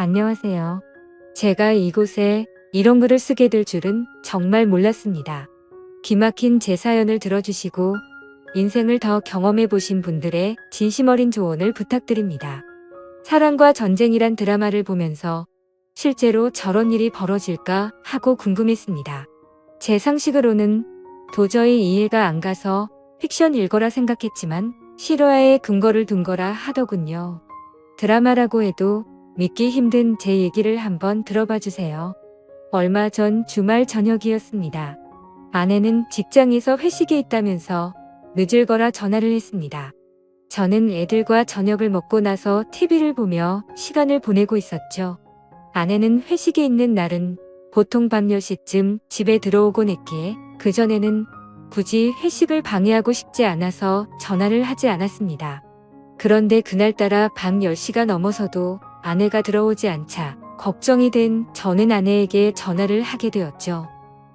안녕하세요. 제가 이곳에 이런 글을 쓰게 될 줄은 정말 몰랐습니다. 기막힌 제 사연을 들어주시고 인생을 더 경험해 보신 분들의 진심 어린 조언을 부탁드립니다. 사랑과 전쟁이란 드라마를 보면서 실제로 저런 일이 벌어질까 하고 궁금했습니다. 제 상식으로는 도저히 이해가 안 가서 픽션 일거라 생각했지만 실화에 근거를 둔 거라 하더군요. 드라마라고 해도 믿기 힘든 제 얘기를 한번 들어봐 주세요. 얼마 전 주말 저녁이었습니다. 아내는 직장에서 회식에 있다면서 늦을 거라 전화를 했습니다. 저는 애들과 저녁을 먹고 나서 TV를 보며 시간을 보내고 있었죠. 아내는 회식에 있는 날은 보통 밤 10시쯤 집에 들어오곤 했기에 그전에는 굳이 회식을 방해하고 싶지 않아서 전화를 하지 않았습니다. 그런데 그날따라 밤 10시가 넘어서도 아내가 들어오지 않자 걱정이 된 저는 아내에게 전화를 하게 되었죠.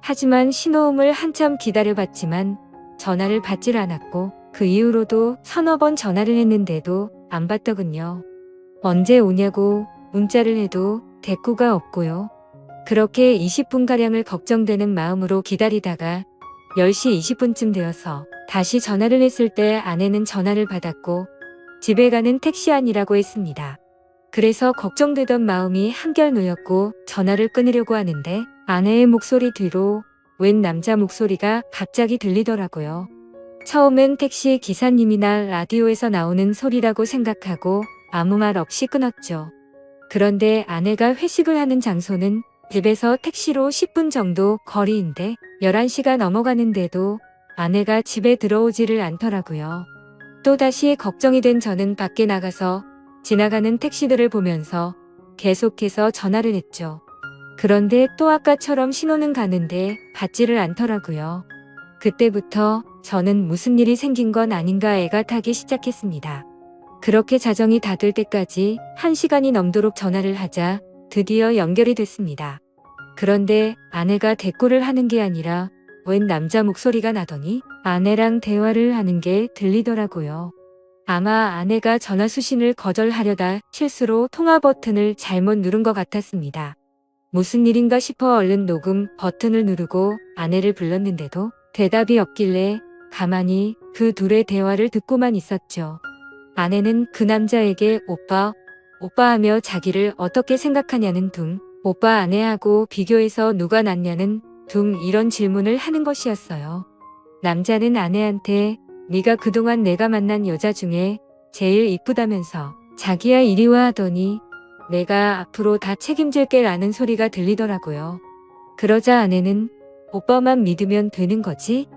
하지만 신호음을 한참 기다려봤지만 전화를 받질 않았고 그 이후로도 서너 번 전화를 했는데도 안 받더군요. 언제 오냐고 문자를 해도 대꾸가 없고요. 그렇게 20분가량을 걱정되는 마음으로 기다리다가 10시 20분쯤 되어서 다시 전화를 했을 때 아내는 전화를 받았고 집에 가는 택시 안이라고 했습니다. 그래서 걱정되던 마음이 한결 놓였고 전화를 끊으려고 하는데 아내의 목소리 뒤로 웬 남자 목소리가 갑자기 들리더라고요. 처음엔 택시 기사님이나 라디오에서 나오는 소리라고 생각하고 아무 말 없이 끊었죠. 그런데 아내가 회식을 하는 장소는 집에서 택시로 10분 정도 거리인데 11시가 넘어가는데도 아내가 집에 들어오지를 않더라고요. 또다시 걱정이 된 저는 밖에 나가서 지나가는 택시들을 보면서 계속해서 전화를 했죠. 그런데 또 아까처럼 신호는 가는데 받지를 않더라고요. 그때부터 저는 무슨 일이 생긴 건 아닌가 애가 타기 시작했습니다. 그렇게 자정이 다 될 때까지 1시간이 넘도록 전화를 하자 드디어 연결이 됐습니다. 그런데 아내가 대꾸를 하는 게 아니라 웬 남자 목소리가 나더니 아내랑 대화를 하는 게 들리더라고요. 아마 아내가 전화 수신을 거절하려다 실수로 통화 버튼을 잘못 누른 것 같았습니다. 무슨 일인가 싶어 얼른 녹음 버튼을 누르고 아내를 불렀는데도 대답이 없길래 가만히 그 둘의 대화를 듣고만 있었죠. 아내는 그 남자에게 오빠 하며 자기를 어떻게 생각하냐는 둥, 오빠 아내하고 비교해서 누가 낫냐는 둥 이런 질문을 하는 것이었어요. 남자는 아내한테 네가 그동안 내가 만난 여자 중에 제일 이쁘다면서 자기야 이리 와 하더니 내가 앞으로 다 책임질게 라는 소리가 들리더라고요. 그러자 아내는 오빠만 믿으면 되는 거지?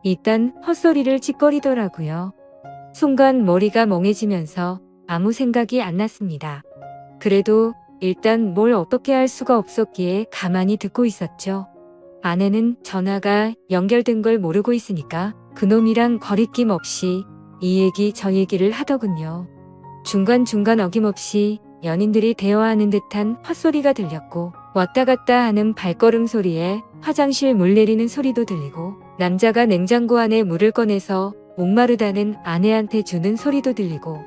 이딴 헛소리를 찌꺼리더라고요. 순간 머리가 멍해지면서 아무 생각이 안 났습니다. 그래도 일단 뭘 어떻게 할 수가 없었기에 가만히 듣고 있었죠. 아내는 전화가 연결된 걸 모르고 있으니까 그놈이랑 거리낌 없이 이 얘기 저 얘기를 하더군요. 중간중간 어김없이 연인들이 대화하는 듯한 헛소리가 들렸고 왔다 갔다 하는 발걸음 소리에 화장실 물 내리는 소리도 들리고 남자가 냉장고 안에 물을 꺼내서 목마르다는 아내한테 주는 소리도 들리고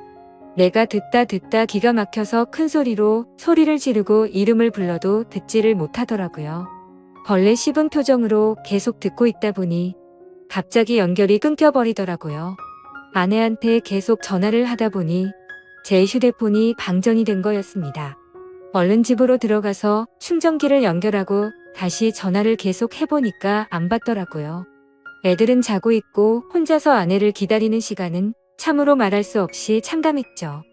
내가 듣다 기가 막혀서 큰 소리로 소리를 지르고 이름을 불러도 듣지를 못하더라고요. 벌레 씹은 표정으로 계속 듣고 있다 보니 갑자기 연결이 끊겨버리더라고요. 아내한테 계속 전화를 하다 보니 제 휴대폰이 방전이 된 거였습니다. 얼른 집으로 들어가서 충전기를 연결하고 다시 전화를 계속 해보니까 안 받더라고요. 애들은 자고 있고 혼자서 아내를 기다리는 시간은 참으로 말할 수 없이 참담했죠.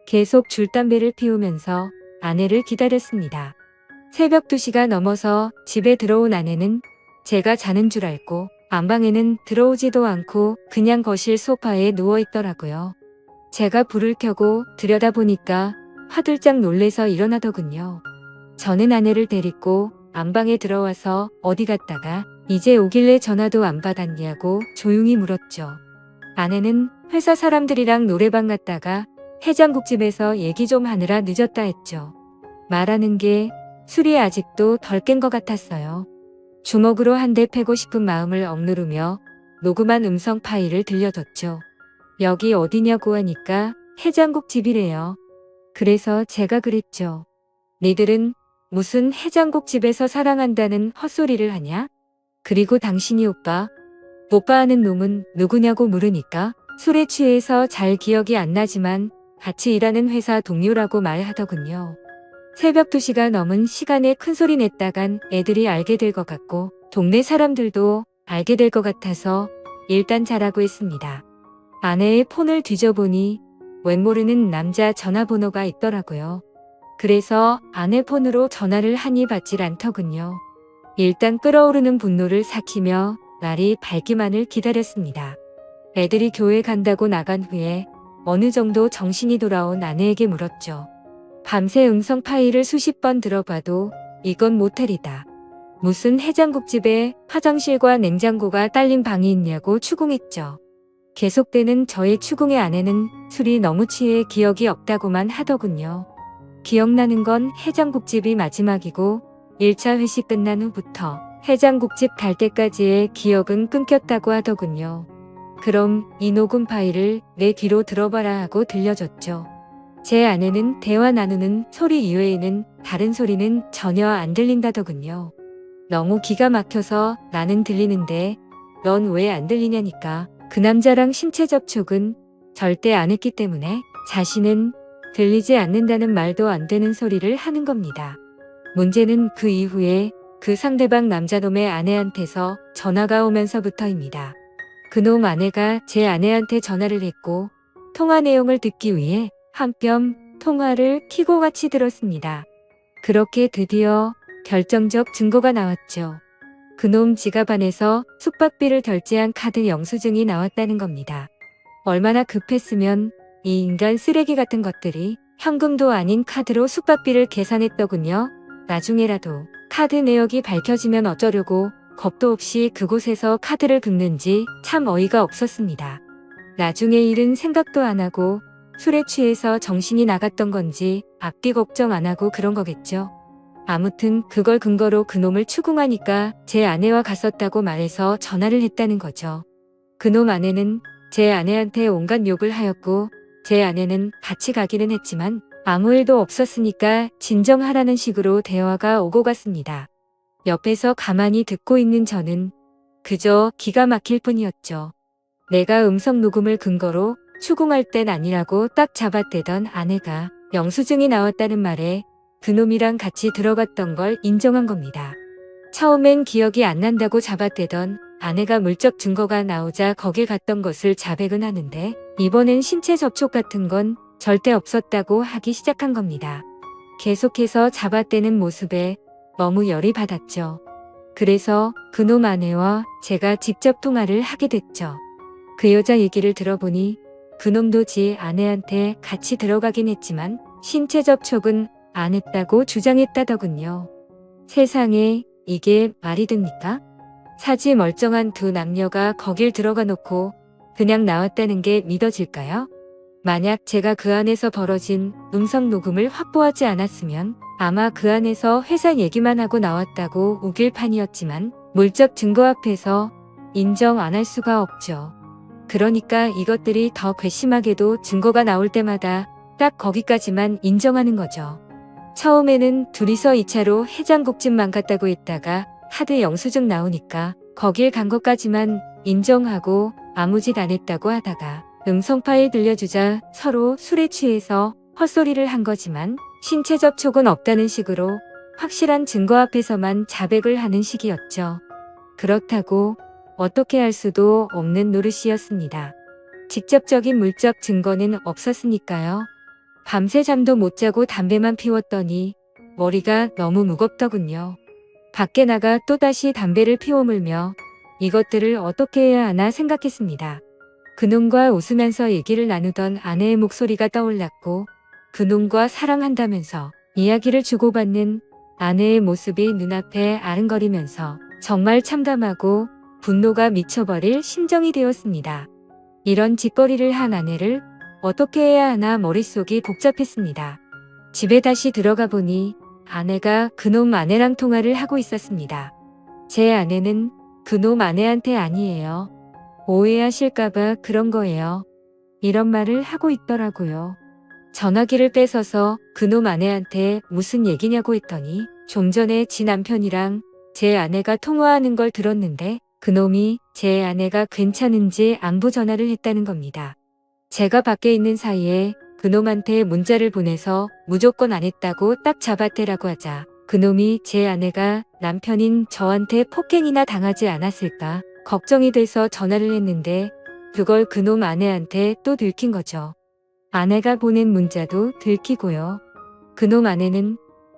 계속 줄담배를 피우면서 아내를 기다렸습니다. 새벽 2시가 넘어서 집에 들어온 아내는 제가 자는 줄 알고 안방에는 들어오지도 않고 그냥 거실 소파에 누워있더라고요. 제가 불을 켜고 들여다보니까 화들짝 놀래서 일어나더군요. 저는 아내를 데리고 안방에 들어와서 어디 갔다가 이제 오길래 전화도 안 받았냐고 조용히 물었죠. 아내는 회사 사람들이랑 노래방 갔다가 해장국집에서 얘기 좀 하느라 늦었다 했죠. 말하는 게 술이 아직도 덜 깬 것 같았어요. 주먹으로 한 대 패고 싶은 마음을 억누르며 녹음한 음성 파일을 들려줬죠. 여기 어디냐고 하니까 해장국집이래요. 그래서 제가 그랬죠. 니들은 무슨 해장국집에서 사랑한다는 헛소리를 하냐? 그리고 당신이 오빠 하는 놈은 누구냐고 물으니까 술에 취해서 잘 기억이 안 나지만 같이 일하는 회사 동료라고 말하더군요. 새벽 2시가 넘은 시간에 큰소리 냈다간 애들이 알게 될 것 같고 동네 사람들도 알게 될 것 같아서 일단 자라고 했습니다. 아내의 폰을 뒤져보니 웬 모르는 남자 전화번호가 있더라고요. 그래서 아내 폰으로 전화를 하니 받질 않더군요. 일단 끓어오르는 분노를 삭히며 날이 밝기만을 기다렸습니다. 애들이 교회 간다고 나간 후에 어느 정도 정신이 돌아온 아내에게 물었죠. 밤새 음성 파일을 수십 번 들어봐도 이건 모텔이다. 무슨 해장국집에 화장실과 냉장고가 딸린 방이 있냐고 추궁했죠. 계속되는 저의 추궁의 아내는 술이 너무 취해 기억이 없다고만 하더군요. 기억나는 건 해장국집이 마지막이고 1차 회식 끝난 후부터 해장국집 갈 때까지의 기억은 끊겼다고 하더군요. 그럼 이 녹음 파일을 내 귀로 들어봐라 하고 들려줬죠. 제 아내는 대화 나누는 소리 이외에는 다른 소리는 전혀 안 들린다더군요. 너무 기가 막혀서 나는 들리는데 넌 왜 안 들리냐니까. 그 남자랑 신체 접촉은 절대 안 했기 때문에 자신은 들리지 않는다는 말도 안 되는 소리를 하는 겁니다. 문제는 그 이후에 그 상대방 남자놈의 아내한테서 전화가 오면서부터입니다. 그놈 아내가 제 아내한테 전화를 했고 통화 내용을 듣기 위해 한뼘 통화를 켜고 같이 들었습니다. 그렇게 드디어 결정적 증거가 나왔죠. 그놈 지갑 안에서 숙박비를 결제한 카드 영수증이 나왔다는 겁니다. 얼마나 급했으면 이 인간 쓰레기 같은 것들이 현금도 아닌 카드로 숙박비를 계산했더군요. 나중에라도 카드 내역이 밝혀지면 어쩌려고 겁도 없이 그곳에서 카드를 긁는지 참 어이가 없었습니다. 나중에 일은 생각도 안 하고 술에 취해서 정신이 나갔던 건지 앞뒤 걱정 안 하고 그런 거겠죠. 아무튼 그걸 근거로 그놈을 추궁하니까 제 아내와 갔었다고 말해서 전화를 했다는 거죠. 그놈 아내는 제 아내한테 온갖 욕을 하였고 제 아내는 같이 가기는 했지만 아무 일도 없었으니까 진정하라는 식으로 대화가 오고 갔습니다. 옆에서 가만히 듣고 있는 저는 그저 기가 막힐 뿐이었죠. 내가 음성 녹음을 근거로 추궁할 땐 아니라고 딱 잡아떼던 아내가 영수증이 나왔다는 말에 그놈이랑 같이 들어갔던 걸 인정한 겁니다. 처음엔 기억이 안 난다고 잡아떼던 아내가 물적 증거가 나오자 거길 갔던 것을 자백은 하는데 이번엔 신체 접촉 같은 건 절대 없었다고 하기 시작한 겁니다. 계속해서 잡아떼는 모습에 너무 열이 받았죠. 그래서 그놈 아내와 제가 직접 통화를 하게 됐죠. 그 여자 얘기를 들어보니 그놈도 지 아내한테 같이 들어가긴 했지만 신체 접촉은 안 했다고 주장했다더군요. 세상에 이게 말이 됩니까? 사지 멀쩡한 두 남녀가 거길 들어가 놓고 그냥 나왔다는 게 믿어질까요? 만약 제가 그 안에서 벌어진 음성 녹음을 확보하지 않았으면 아마 그 안에서 회사 얘기만 하고 나왔다고 우길 판이었지만 물적 증거 앞에서 인정 안 할 수가 없죠. 그러니까 이것들이 더 괘씸하게도 증거가 나올 때마다 딱 거기까지만 인정하는 거죠. 처음에는 둘이서 2차로 해장국집만 갔다고 했다가 카드 영수증 나오니까 거길 간 것까지만 인정하고 아무 짓 안 했다고 하다가 음성 파일 들려주자 서로 술에 취해서 헛소리를 한 거지만 신체 접촉은 없다는 식으로 확실한 증거 앞에서만 자백을 하는 식이었죠. 그렇다고 어떻게 할 수도 없는 노릇이었습니다. 직접적인 물적 증거는 없었으니까요. 밤새 잠도 못 자고 담배만 피웠더니 머리가 너무 무겁더군요. 밖에 나가 또다시 담배를 피워 물며 이것들을 어떻게 해야 하나 생각했습니다. 그놈과 웃으면서 얘기를 나누던 아내의 목소리가 떠올랐고 그놈과 사랑한다면서 이야기를 주고받는 아내의 모습이 눈앞에 아른거리면서 정말 참담하고 분노가 미쳐버릴 심정이 되었습니다. 이런 짓거리를 한 아내를 어떻게 해야 하나 머릿속이 복잡했습니다. 집에 다시 들어가 보니 아내가 그놈 아내랑 통화를 하고 있었습니다. 제 아내는 그놈 아내한테 아니에요. 오해하실까봐 그런 거예요. 이런 말을 하고 있더라고요. 전화기를 뺏어서 그놈 아내한테 무슨 얘기냐고 했더니 좀 전에 지 남편이랑 제 아내가 통화하는 걸 들었는데 그놈이 제 아내가 괜찮은지 안부 전화를 했다는 겁니다. 제가 밖에 있는 사이에 그놈한테 문자를 보내서 무조건 안 했다고 딱 잡았대라고 하자 그놈이 제 아내가 남편인 저한테 폭행이나 당하지 않았을까 걱정이 돼서 전화를 했는데 그걸 그놈 아내한테 또 들킨 거죠. 아내가 보낸 문자도 들키고요. 그놈 아내는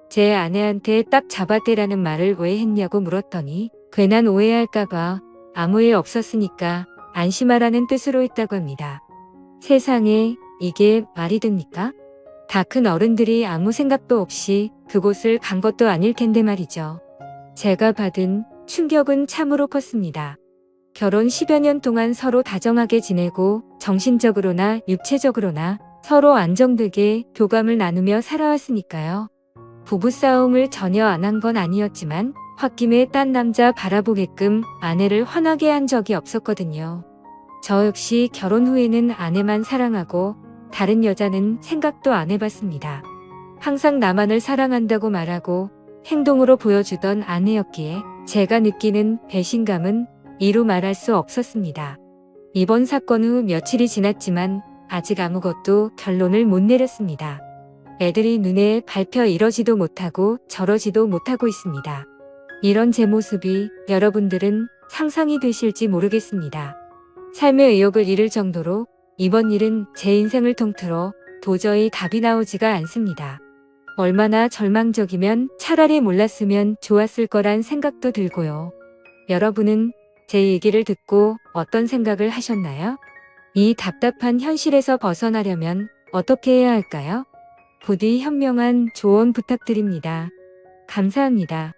제 아내한테 딱 잡았대라는 말을 왜 했냐고 물었더니 괜한 오해할까봐 아무 일 없었으니까 안심하라는 뜻으로 했다고 합니다. 세상에 이게 말이 됩니까? 다 큰 어른들이 아무 생각도 없이 그곳을 간 것도 아닐 텐데 말이죠. 제가 받은 충격은 참으로 컸습니다. 결혼 10여 년 동안 서로 다정하게 지내고 정신적으로나 육체적으로나 서로 안정되게 교감을 나누며 살아왔으니까요. 부부싸움을 전혀 안 한 건 아니었지만 홧김에 딴 남자 바라보게끔 아내를 화나게 한 적이 없었거든요. 저 역시 결혼 후에는 아내만 사랑하고 다른 여자는 생각도 안 해봤습니다. 항상 나만을 사랑한다고 말하고 행동으로 보여주던 아내였기에 제가 느끼는 배신감은 이루 말할 수 없었습니다. 이번 사건 후 며칠이 지났지만 아직 아무것도 결론을 못 내렸습니다. 애들이 눈에 밟혀 이러지도 못하고 저러지도 못하고 있습니다. 이런 제 모습이 여러분들은 상상이 되실지 모르겠습니다. 삶의 의욕을 잃을 정도로 이번 일은 제 인생을 통틀어 도저히 답이 나오지가 않습니다. 얼마나 절망적이면 차라리 몰랐으면 좋았을 거란 생각도 들고요. 여러분은 제 얘기를 듣고 어떤 생각을 하셨나요? 이 답답한 현실에서 벗어나려면 어떻게 해야 할까요? 부디 현명한 조언 부탁드립니다. 감사합니다.